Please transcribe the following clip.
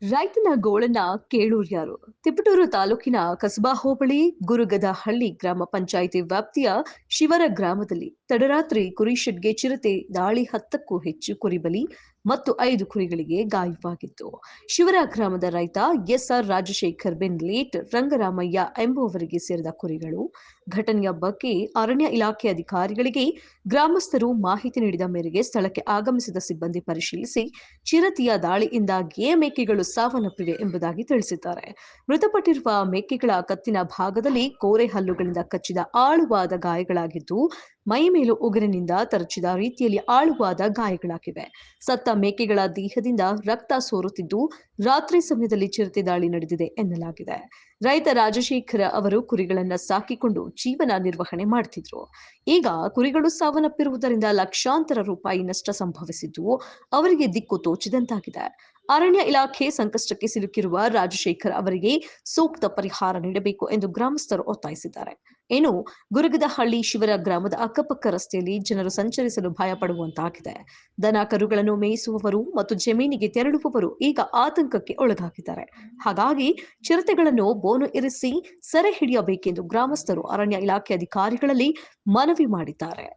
ರೈತನ ಗೋಳನ್ನ ಕೇಳೂರು ಯಾರು? ತಿಪಟೂರು ತಾಲೂಕಿನ ಕಸಬಾ ಹೋಬಳಿ ಗುರುಗದಹಳ್ಳಿ ಗ್ರಾಮ ಪಂಚಾಯಿತಿ ವ್ಯಾಪ್ತಿಯ ಶಿವರ ಗ್ರಾಮದಲ್ಲಿ ತಡರಾತ್ರಿ ಕುರಿ ಶೆಡ್ಗೆ ಚಿರತೆ ದಾಳಿ 10ಕ್ಕೂ ಹೆಚ್ಚು ಕುರಿಬಲಿ ಮತ್ತು 5 ಕುರಿಗಳಿಗೆ ಗಾಯವಾಗಿತ್ತು. ಶಿವರ ಗ್ರಾಮದ ರೈತ ಎಸ್ಆರ್ ರಾಜಶೇಖರ್ ಲೇಟ್ ರಂಗರಾಮಯ್ಯ ಎಂಬುವವರಿಗೆ ಸೇರಿದ ಕುರಿಗಳು. ಘಟನೆಯ ಬಗ್ಗೆ ಅರಣ್ಯ ಇಲಾಖೆ ಅಧಿಕಾರಿಗಳಿಗೆ ಗ್ರಾಮಸ್ಥರು ಮಾಹಿತಿ ನೀಡಿದ ಮೇರೆಗೆ ಸ್ಥಳಕ್ಕೆ ಆಗಮಿಸಿದ ಸಿಬ್ಬಂದಿ ಪರಿಶೀಲಿಸಿ ಚಿರತೆಯ ದಾಳಿಯಿಂದಾಗಿಯೇ ಮೇಕೆಗಳು ಸಾವನ್ನಪ್ಪಿವೆ ಎಂಬುದಾಗಿ ತಿಳಿಸಿದ್ದಾರೆ. ಮೃತಪಟ್ಟಿರುವ ಮೇಕೆಗಳ ಕತ್ತಿನ ಭಾಗದಲ್ಲಿ ಕೋರೆ ಹಲ್ಲುಗಳಿಂದ ಕಚ್ಚಿದ ಆಳವಾದ ಗಾಯಗಳಾಗಿದ್ದು, ಮೈ ಮೇಲೂ ಉಗುರಿನಿಂದ ತರಚಿದ ರೀತಿಯಲ್ಲಿ ಆಳವಾದ ಗಾಯಗಳಾಗಿವೆ. ಸತ್ತ ಮೇಕೆಗಳ ದೇಹದಿಂದ ರಕ್ತ ಸೋರುತ್ತಿದ್ದು, ರಾತ್ರಿ ಸಮಯದಲ್ಲಿ ಚಿರತೆ ದಾಳಿ ನಡೆದಿದೆ ಎನ್ನಲಾಗಿದೆ. ರೈತ ರಾಜಶೇಖರ ಅವರು ಕುರಿಗಳನ್ನ ಸಾಕಿಕೊಂಡು ಜೀವನ ನಿರ್ವಹಣೆ ಮಾಡುತ್ತಿದ್ರು. ಈಗ ಕುರಿಗಳು ಸಾವನ್ನಪ್ಪಿರುವುದರಿಂದ ಲಕ್ಷಾಂತರ ರೂಪಾಯಿ ನಷ್ಟ ಸಂಭವಿಸಿದ್ದು, ಅವರಿಗೆ ದಿಕ್ಕು ತೋಚದಂತಾಗಿದೆ. ಅರಣ್ಯ ಇಲಾಖೆ ಸಂಕಷ್ಟಕ್ಕೆ ಸಿಲುಕಿರುವ ರಾಜಶೇಖರ್ ಅವರಿಗೆ ಸೂಕ್ತ ಪರಿಹಾರ ನೀಡಬೇಕು ಎಂದು ಗ್ರಾಮಸ್ಥರು ಒತ್ತಾಯಿಸಿದ್ದಾರೆ. ಇನ್ನು ಗುರುಗದಹಳ್ಳಿ ಶಿವರ ಗ್ರಾಮದ ಅಕ್ಕಪಕ್ಕ ರಸ್ತೆಯಲ್ಲಿ ಜನರು ಸಂಚರಿಸಲು ಭಯಪಡುವಂತಾಗಿದೆ. ದನ ಕರುಗಳನ್ನು ಮೇಯಿಸುವವರು ಮತ್ತು ಜಮೀನಿಗೆ ತೆರಳುವವರು ಈಗ ಆತಂಕಕ್ಕೆ ಒಳಗಾಗಿದ್ದಾರೆ. ಹಾಗಾಗಿ ಚಿರತೆಗಳನ್ನು ಬೋನು ಇರಿಸಿ ಸೆರೆ ಹಿಡಿಯಬೇಕೆಂದು ಗ್ರಾಮಸ್ಥರು ಅರಣ್ಯ ಇಲಾಖೆ ಅಧಿಕಾರಿಗಳಲ್ಲಿ ಮನವಿ ಮಾಡಿದ್ದಾರೆ.